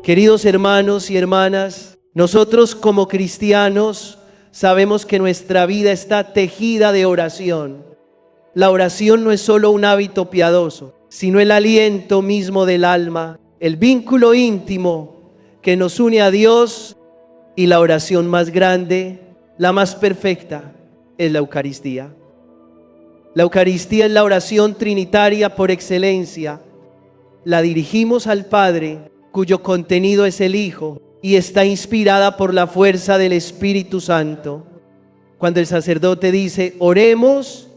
Queridos hermanos y hermanas, nosotros como cristianos sabemos que nuestra vida está tejida de oración. La oración no es solo un hábito piadoso, sino el aliento mismo del alma, el vínculo íntimo que nos une a Dios, y la oración más grande, la más perfecta, es la Eucaristía. La Eucaristía es la oración trinitaria por excelencia. La dirigimos al Padre, cuyo contenido es el Hijo, y está inspirada por la fuerza del Espíritu Santo. Cuando el sacerdote dice, oremos,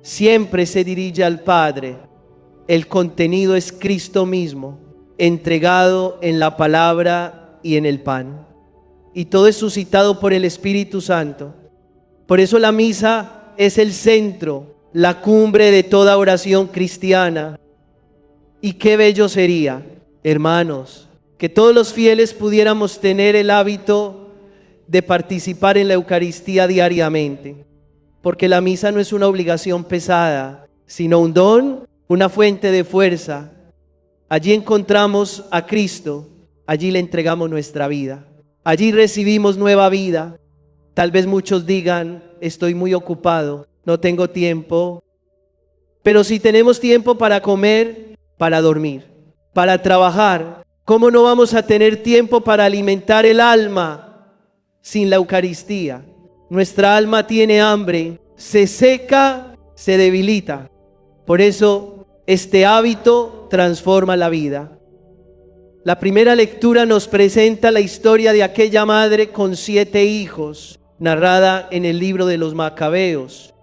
siempre se dirige al Padre. El contenido es Cristo mismo, entregado en la palabra y en el pan. Y todo es suscitado por el Espíritu Santo. Por eso la misa es el centro, la cumbre de toda oración cristiana. Y qué bello sería, hermanos, que todos los fieles pudiéramos tener el hábito de participar en la Eucaristía diariamente. Porque la misa no es una obligación pesada, sino un don, una fuente de fuerza. Allí encontramos a Cristo, allí le entregamos nuestra vida. Allí recibimos nueva vida. Tal vez muchos digan, estoy muy ocupado, no tengo tiempo. Pero si tenemos tiempo para comer, para dormir, para trabajar, ¿cómo no vamos a tener tiempo para alimentar el alma sin la Eucaristía? Nuestra alma tiene hambre, se seca, se debilita. Por eso este hábito transforma la vida. La primera lectura nos presenta la historia de aquella madre con 7 hijos, narrada en el libro de los Macabeos.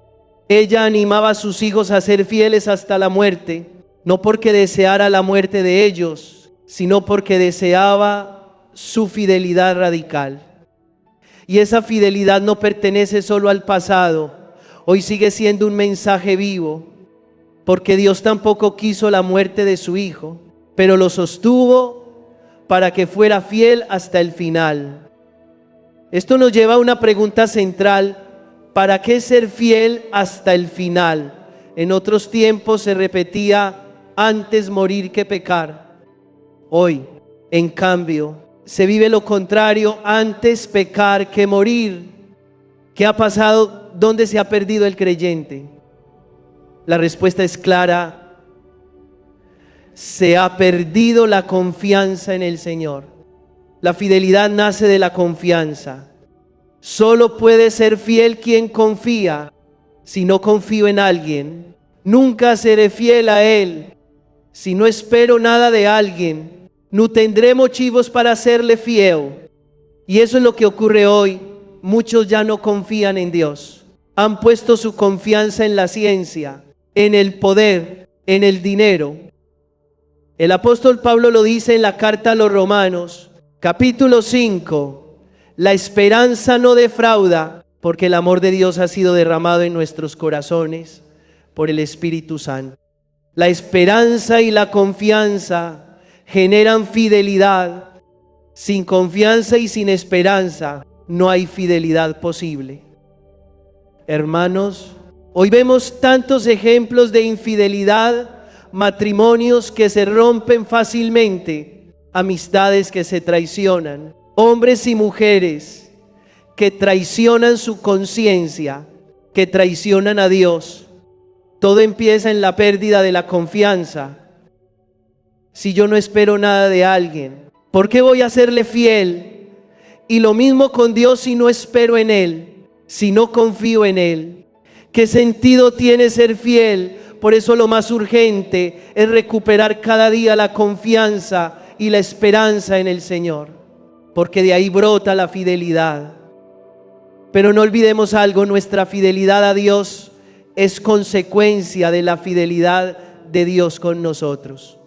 Ella animaba a sus hijos a ser fieles hasta la muerte, no porque deseara la muerte de ellos, sino porque deseaba su fidelidad radical. Y esa fidelidad no pertenece solo al pasado, hoy sigue siendo un mensaje vivo, porque Dios tampoco quiso la muerte de su Hijo, pero lo sostuvo para que fuera fiel hasta el final. Esto nos lleva a una pregunta central: ¿para qué ser fiel hasta el final? En otros tiempos se repetía, antes morir que pecar. Hoy, en cambio, se vive lo contrario, antes pecar que morir. ¿Qué ha pasado? ¿Dónde se ha perdido el creyente? La respuesta es clara: se ha perdido la confianza en el Señor. La fidelidad nace de la confianza. Solo puede ser fiel quien confía. Si no confío en alguien, nunca seré fiel a Él. Si no espero nada de alguien, no tendré motivos para serle fiel. Y eso es lo que ocurre hoy. Muchos ya no confían en Dios. Han puesto su confianza en la ciencia, en el poder, en el dinero. El apóstol Pablo lo dice en la carta a los Romanos, capítulo 5. La esperanza no defrauda, porque el amor de Dios ha sido derramado en nuestros corazones por el Espíritu Santo. La esperanza y la confianza generan fidelidad. Sin confianza y sin esperanza no hay fidelidad posible. Hermanos, hoy vemos tantos ejemplos de infidelidad, matrimonios que se rompen fácilmente, amistades que se traicionan, hombres y mujeres que traicionan su conciencia, que traicionan a Dios. Todo empieza en la pérdida de la confianza. Si yo no espero nada de alguien, ¿por qué voy a serle fiel? Y lo mismo con Dios si no espero en Él, si no confío en Él. ¿Qué sentido tiene ser fiel? Por eso lo más urgente es recuperar cada día la confianza y la esperanza en el Señor, porque de ahí brota la fidelidad. Pero no olvidemos algo: nuestra fidelidad a Dios es consecuencia de la fidelidad de Dios con nosotros.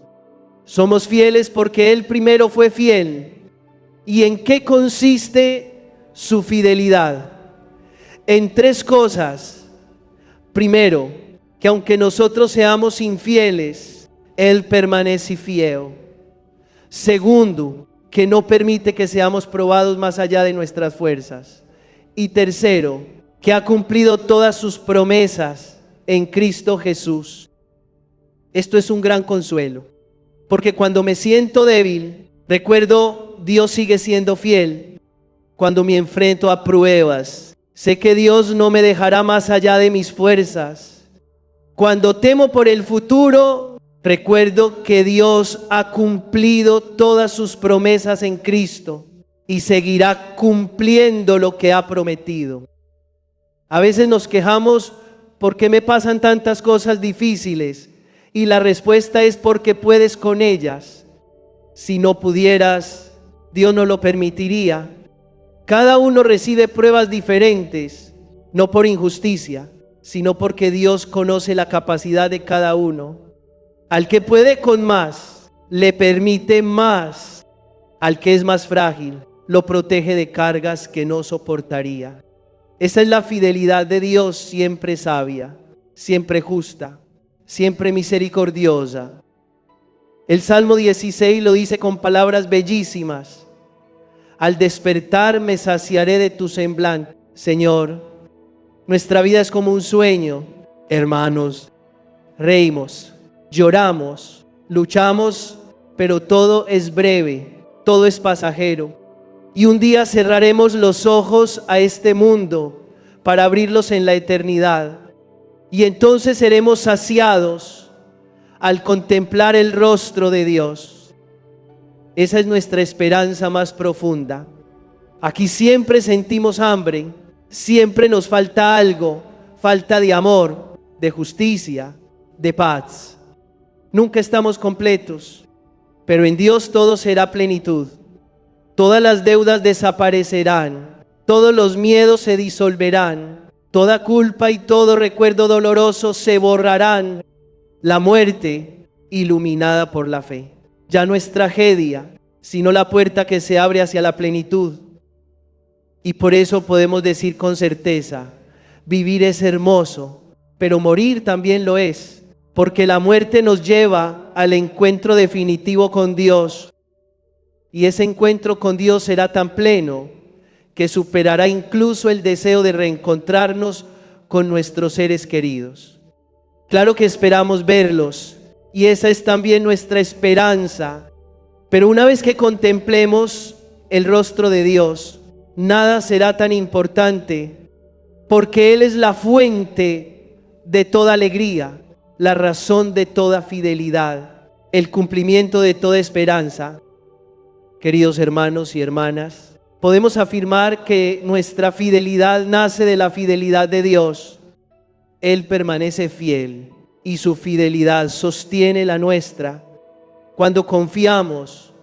Somos fieles porque Él primero fue fiel. ¿Y en qué consiste su fidelidad? En 3 cosas. Primero, que aunque nosotros seamos infieles, Él permanece fiel. Segundo, que no permite que seamos probados más allá de nuestras fuerzas. Y tercero, que ha cumplido todas sus promesas en Cristo Jesús. Esto es un gran consuelo, porque cuando me siento débil, Recuerdo, Dios sigue siendo fiel cuando me enfrento a pruebas. Sé que Dios no me dejará más allá de mis fuerzas. Cuando temo por el futuro, recuerdo que Dios ha cumplido todas sus promesas en Cristo y seguirá cumpliendo lo que ha prometido. A veces nos quejamos, ¿por qué me pasan tantas cosas difíciles? Y la respuesta es porque puedes con ellas. Si no pudieras, Dios no lo permitiría. Cada uno recibe pruebas diferentes, no por injusticia, sino porque Dios conoce la capacidad de cada uno. Al que puede con más, le permite más. Al que es más frágil, lo protege de cargas que no soportaría. Esa es la fidelidad de Dios, siempre sabia, siempre justa, siempre misericordiosa. El Salmo 16 lo dice con palabras bellísimas. Al despertar me saciaré de tu semblante. Señor, nuestra vida es como un sueño. Hermanos, reímos, lloramos, luchamos, pero todo es breve, todo es pasajero. Y un día cerraremos los ojos a este mundo para abrirlos en la eternidad. Y entonces seremos saciados al contemplar el rostro de Dios. Esa es nuestra esperanza más profunda. Aquí siempre sentimos hambre, siempre nos falta algo, falta de amor, de justicia, de paz. Nunca estamos completos, pero en Dios todo será plenitud. Todas las deudas desaparecerán, todos los miedos se disolverán, toda culpa y todo recuerdo doloroso se borrarán. La muerte iluminada por la fe. Ya no es tragedia, sino la puerta que se abre hacia la plenitud. Y por eso podemos decir con certeza, vivir es hermoso, pero morir también lo es, porque la muerte nos lleva al encuentro definitivo con Dios. Y ese encuentro con Dios será tan pleno que superará incluso el deseo de reencontrarnos con nuestros seres queridos. Claro que esperamos verlos, y esa es también nuestra esperanza. Pero una vez que contemplemos el rostro de Dios, nada será tan importante, porque Él es la fuente de toda alegría, la razón de toda fidelidad, el cumplimiento de toda esperanza. Queridos hermanos y hermanas, podemos afirmar que nuestra fidelidad nace de la fidelidad de Dios. Él permanece fiel y su fidelidad sostiene la nuestra. Cuando confiamos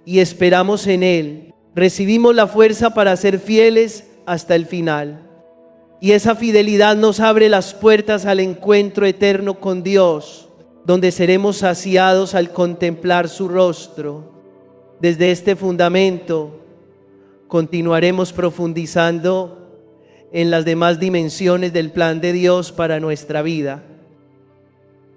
y esperamos en Él, recibimos la fuerza para ser fieles hasta el final. Y esa fidelidad nos abre las puertas al encuentro eterno con Dios, donde seremos saciados al contemplar su rostro. Desde este fundamento continuaremos profundizando en las demás dimensiones del plan de Dios para nuestra vida.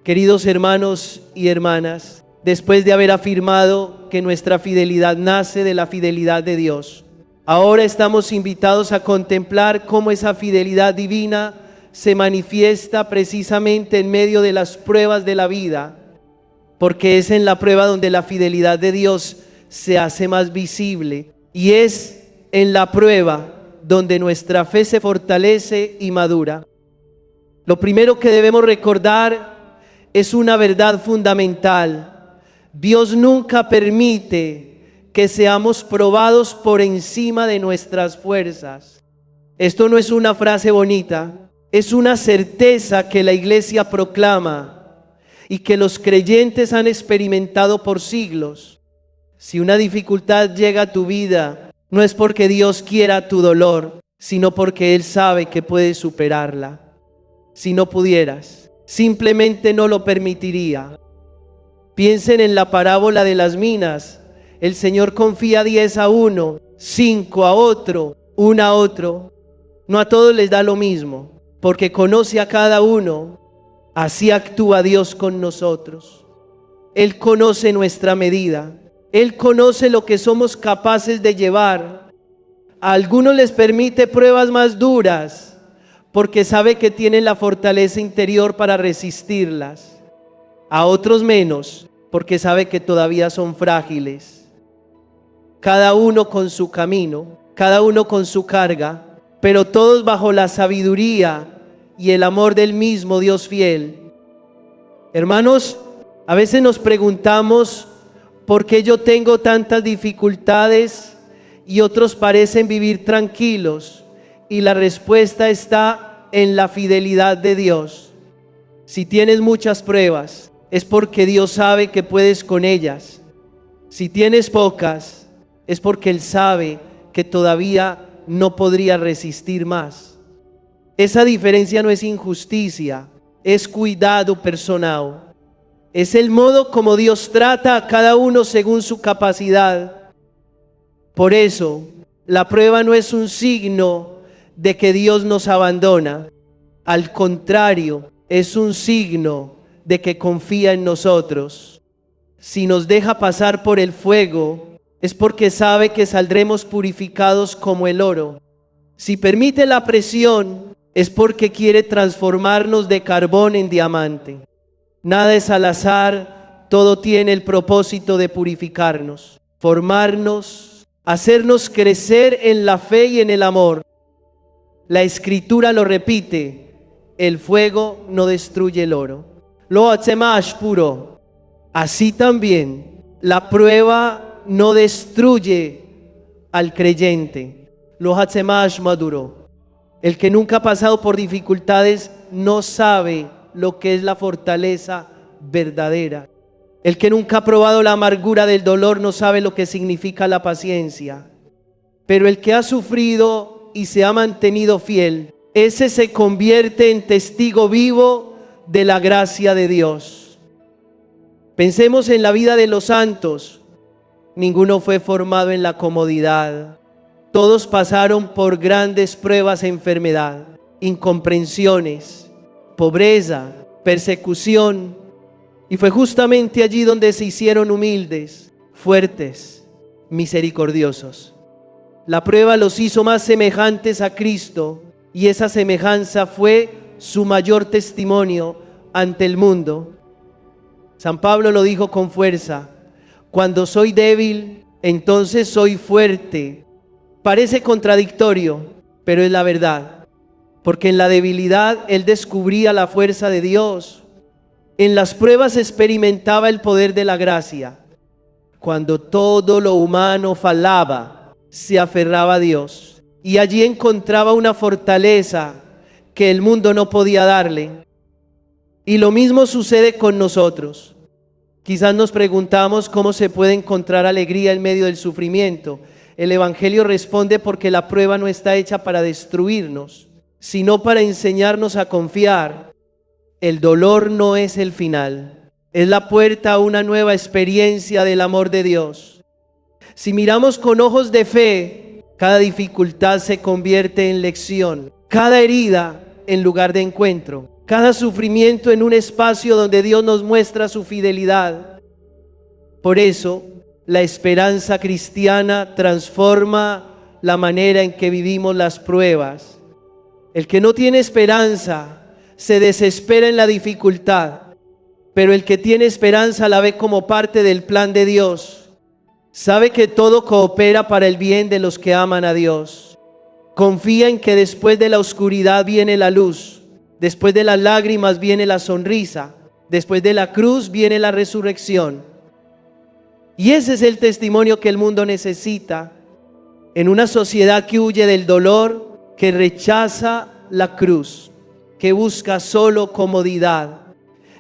Queridos hermanos y hermanas, después de haber afirmado que nuestra fidelidad nace de la fidelidad de Dios, ahora estamos invitados a contemplar cómo esa fidelidad divina se manifiesta precisamente en medio de las pruebas de la vida, porque es en la prueba donde la fidelidad de Dios se hace más visible, y es en la prueba donde nuestra fe se fortalece y madura. Lo primero que debemos recordar es una verdad fundamental. Dios nunca permite que seamos probados por encima de nuestras fuerzas. Esto no es una frase bonita, es una certeza que la Iglesia proclama y que los creyentes han experimentado por siglos. Si una dificultad llega a tu vida, no es porque Dios quiera tu dolor, sino porque Él sabe que puedes superarla. Si no pudieras, simplemente no lo permitiría. Piensen en la parábola de las minas. El Señor confía 10 a uno, 5 a otro, 1 a otro. No a todos les da lo mismo, porque conoce a cada uno. Así actúa Dios con nosotros. Él conoce nuestra medida. Él conoce lo que somos capaces de llevar. A algunos les permite pruebas más duras, porque sabe que tienen la fortaleza interior para resistirlas. A otros menos, porque sabe que todavía son frágiles. cada uno con su camino, cada uno con su carga, pero todos bajo la sabiduría y el amor del mismo Dios fiel. Hermanos, a veces nos preguntamos por qué yo tengo tantas dificultades y otros parecen vivir tranquilos, y la respuesta está en la fidelidad de Dios. Si tienes muchas pruebas, es porque Dios sabe que puedes con ellas. Si tienes pocas, es porque Él sabe que todavía no podría resistir más. Esa diferencia no es injusticia, es cuidado personal. Es el modo como Dios trata a cada uno según su capacidad. Por eso, la prueba no es un signo de que Dios nos abandona. Al contrario, es un signo de que confía en nosotros. Si nos deja pasar por el fuego, es porque sabe que saldremos purificados como el oro. Si permite la presión, es porque quiere transformarnos de carbón en diamante. Nada es al azar, todo tiene el propósito de purificarnos, formarnos, hacernos crecer en la fe y en el amor. La Escritura lo repite: el fuego no destruye el oro. Lo hace más puro. Así también, la prueba no destruye al creyente. Lo hace más maduro. El que nunca ha pasado por dificultades no sabe lo que es la fortaleza verdadera. El que nunca ha probado la amargura del dolor no sabe lo que significa la paciencia. Pero el que ha sufrido y se ha mantenido fiel, ese se convierte en testigo vivo de la gracia de Dios. Pensemos en la vida de los santos. Ninguno fue formado en la comodidad. Todos pasaron por grandes pruebas de enfermedad, incomprensiones, pobreza, persecución, y fue justamente allí donde se hicieron humildes, fuertes, misericordiosos. La prueba los hizo más semejantes a Cristo, y esa semejanza fue su mayor testimonio ante el mundo. San Pablo lo dijo con fuerza: cuando soy débil, entonces soy fuerte. Parece contradictorio, pero es la verdad, porque en la debilidad él descubría la fuerza de Dios. En las pruebas experimentaba el poder de la gracia. Cuando todo lo humano falaba, se aferraba a Dios, y allí encontraba una fortaleza que el mundo no podía darle. Y lo mismo sucede con nosotros. Quizás nos preguntamos cómo se puede encontrar alegría en medio del sufrimiento. El Evangelio responde: porque la prueba no está hecha para destruirnos, sino para enseñarnos a confiar. El dolor no es el final, es la puerta a una nueva experiencia del amor de Dios. Si miramos con ojos de fe, cada dificultad se convierte en lección, cada herida en lugar de encuentro, cada sufrimiento en un espacio donde Dios nos muestra su fidelidad. Por eso, la esperanza cristiana transforma la manera en que vivimos las pruebas. El que no tiene esperanza se desespera en la dificultad, pero el que tiene esperanza la ve como parte del plan de Dios. Sabe que todo coopera para el bien de los que aman a Dios. Confía en que después de la oscuridad viene la luz. Después de las lágrimas viene la sonrisa. Después de la cruz viene la resurrección. Y ese es el testimonio que el mundo necesita en una sociedad que huye del dolor, que rechaza la cruz, que busca solo comodidad.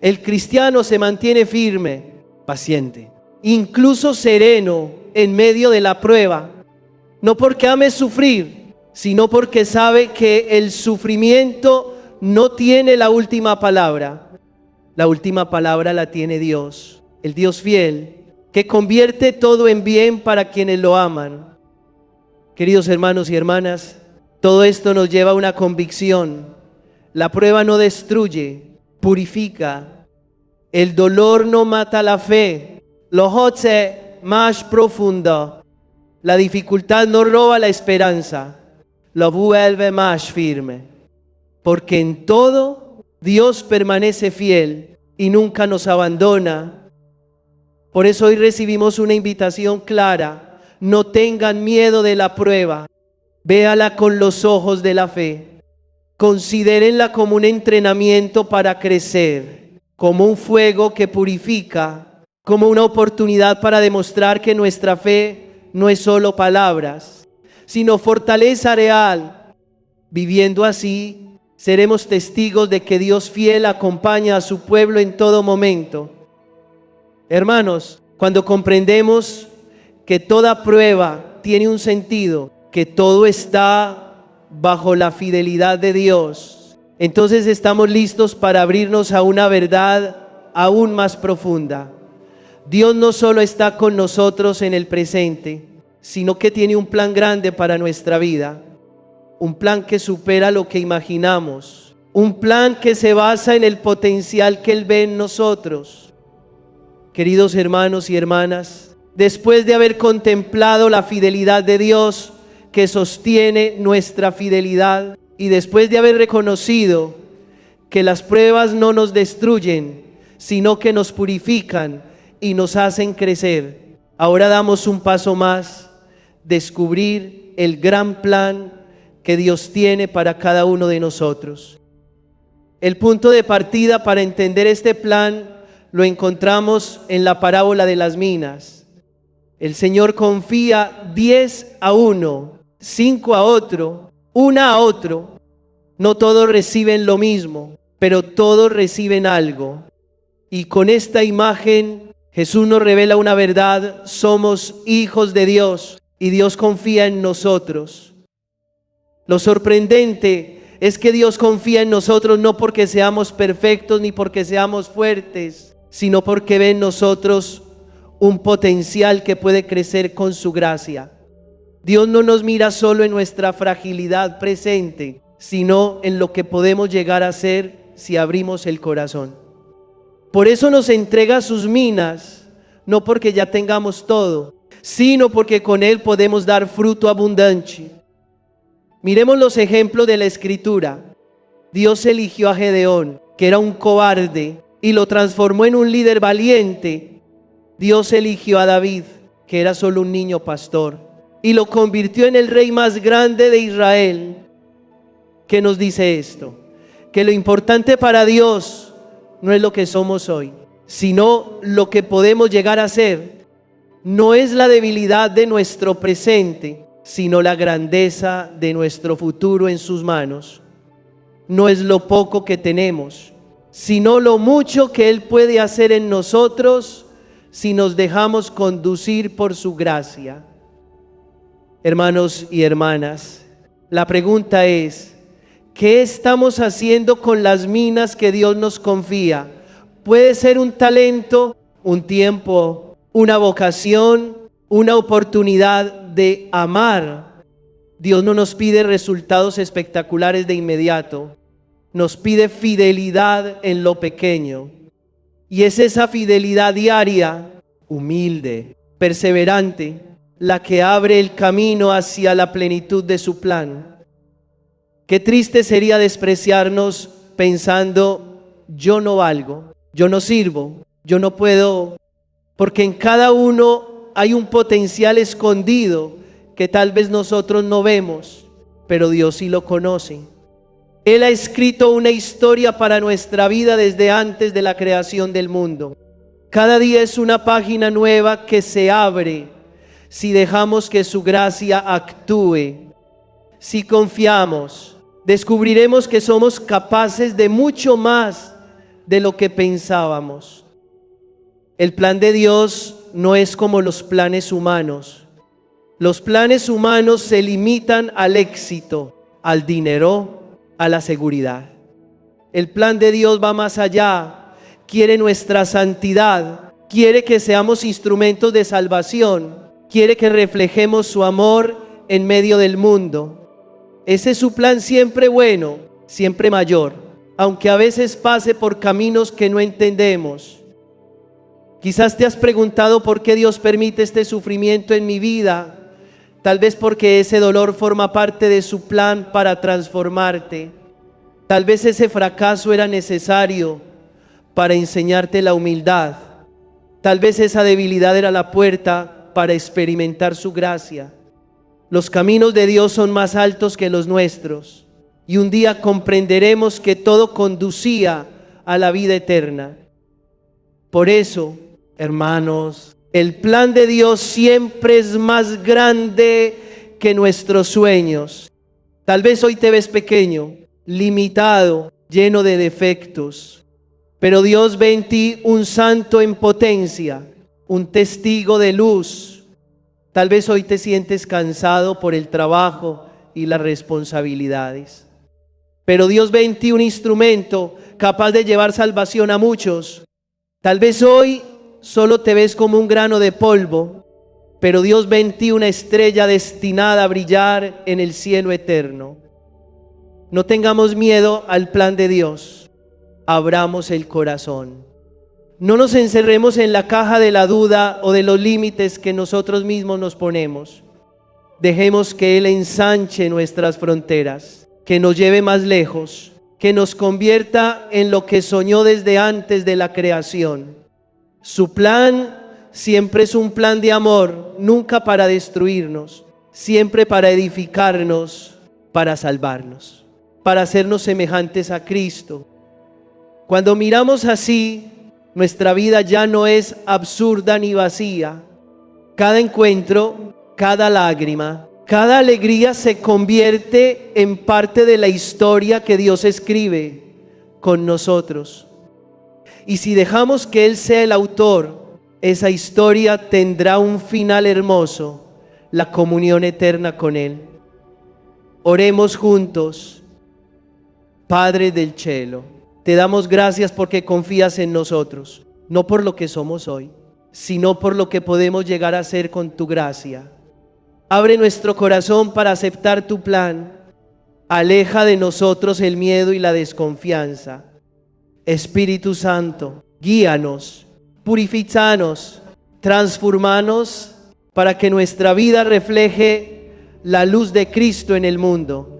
El cristiano se mantiene firme, paciente, incluso sereno en medio de la prueba, no porque ame sufrir, sino porque sabe que el sufrimiento no tiene la última palabra. La última palabra la tiene Dios, el Dios fiel, que convierte todo en bien para quienes lo aman. Queridos hermanos y hermanas, todo esto nos lleva a una convicción: la prueba no destruye, purifica. El dolor no mata la fe, lo hace más profundo. La dificultad no roba la esperanza, lo vuelve más firme. Porque en todo Dios permanece fiel y nunca nos abandona. Por eso hoy recibimos una invitación clara: No tengan miedo de la prueba. Véala con los ojos de la fe. Considérenla como un entrenamiento para crecer, como un fuego que purifica, como una oportunidad para demostrar que nuestra fe no es solo palabras, sino fortaleza real. Viviendo así, seremos testigos de que Dios fiel acompaña a su pueblo en todo momento. Hermanos, cuando comprendemos que toda prueba tiene un sentido, que todo está bajo la fidelidad de Dios, entonces estamos listos para abrirnos a una verdad aún más profunda. Dios no solo está con nosotros en el presente, sino que tiene un plan grande para nuestra vida, un plan que supera lo que imaginamos, un plan que se basa en el potencial que Él ve en nosotros. Queridos hermanos y hermanas, después de haber contemplado la fidelidad de Dios que sostiene nuestra fidelidad, y después de haber reconocido que las pruebas no nos destruyen, sino que nos purifican y nos hacen crecer, ahora damos un paso más: descubrir el gran plan que Dios tiene para cada uno de nosotros. El punto de partida para entender este plan lo encontramos en la parábola de las minas. El Señor confía 10 a uno, 5 a otro, 1 a otro. No todos reciben lo mismo, pero todos reciben algo. Y con esta imagen Jesús nos revela una verdad: somos hijos de Dios y Dios confía en nosotros. Lo sorprendente es que Dios confía en nosotros no porque seamos perfectos ni porque seamos fuertes, sino porque ve en nosotros un potencial que puede crecer con su gracia. Dios no nos mira solo en nuestra fragilidad presente, sino en lo que podemos llegar a ser si abrimos el corazón. Por eso nos entrega sus minas, no porque ya tengamos todo, sino porque con Él podemos dar fruto abundante. Miremos los ejemplos de la Escritura. Dios eligió a Gedeón, que era un cobarde, y lo transformó en un líder valiente. Dios eligió a David, que era solo un niño pastor, y lo convirtió en el rey más grande de Israel. ¿Qué nos dice esto? Que lo importante para Dios no es lo que somos hoy, sino lo que podemos llegar a ser. No es la debilidad de nuestro presente, sino la grandeza de nuestro futuro en sus manos. No es lo poco que tenemos, sino lo mucho que Él puede hacer en nosotros si nos dejamos conducir por su gracia. Hermanos y hermanas, la pregunta es: ¿qué estamos haciendo con las minas que Dios nos confía? Puede ser un talento, un tiempo, una vocación, una oportunidad de amar. Dios no nos pide resultados espectaculares de inmediato. Nos pide fidelidad en lo pequeño. Y es esa fidelidad diaria, humilde, perseverante, la que abre el camino hacia la plenitud de su plan. Qué triste sería despreciarnos pensando: yo no valgo, yo no sirvo, yo no puedo, porque en cada uno hay un potencial escondido que tal vez nosotros no vemos, pero Dios sí lo conoce. Él ha escrito una historia para nuestra vida desde antes de la creación del mundo. Cada día es una página nueva que se abre si dejamos que su gracia actúe. Si confiamos, descubriremos que somos capaces de mucho más de lo que pensábamos. El plan de Dios no es como los planes humanos. Los planes humanos se limitan al éxito, al dinero, a la seguridad. El plan de Dios va más allá. Quiere nuestra santidad, quiere que seamos instrumentos de salvación, quiere que reflejemos su amor en medio del mundo. Ese es su plan, siempre bueno, siempre mayor, aunque a veces pase por caminos que no entendemos. Quizás te has preguntado por qué Dios permite este sufrimiento en mi vida. Tal vez porque ese dolor forma parte de su plan para transformarte. Tal vez ese fracaso era necesario para enseñarte la humildad. Tal vez esa debilidad era la puerta para experimentar su gracia. Los caminos de Dios son más altos que los nuestros, y un día comprenderemos que todo conducía a la vida eterna. Por eso, hermanos, el plan de Dios siempre es más grande que nuestros sueños. Tal vez hoy te ves pequeño, limitado, lleno de defectos, pero Dios ve en ti un santo en potencia, un testigo de luz. Tal vez hoy te sientes cansado por el trabajo y las responsabilidades, pero Dios ve en ti un instrumento capaz de llevar salvación a muchos. Tal vez hoy solo te ves como un grano de polvo, pero Dios ve en ti una estrella destinada a brillar en el cielo eterno. No tengamos miedo al plan de Dios, abramos el corazón. No nos encerremos en la caja de la duda o de los límites que nosotros mismos nos ponemos. Dejemos que Él ensanche nuestras fronteras, que nos lleve más lejos, que nos convierta en lo que soñó desde antes de la creación. Su plan siempre es un plan de amor, nunca para destruirnos, siempre para edificarnos, para salvarnos, para hacernos semejantes a Cristo. Cuando miramos así, nuestra vida ya no es absurda ni vacía. Cada encuentro, cada lágrima, cada alegría se convierte en parte de la historia que Dios escribe con nosotros. Y si dejamos que Él sea el autor, esa historia tendrá un final hermoso, la comunión eterna con Él. Oremos juntos. Padre del cielo, te damos gracias porque confías en nosotros, no por lo que somos hoy, sino por lo que podemos llegar a ser con tu gracia. Abre nuestro corazón para aceptar tu plan. Aleja de nosotros el miedo y la desconfianza. Espíritu Santo, guíanos, purifícanos, transformanos para que nuestra vida refleje la luz de Cristo en el mundo.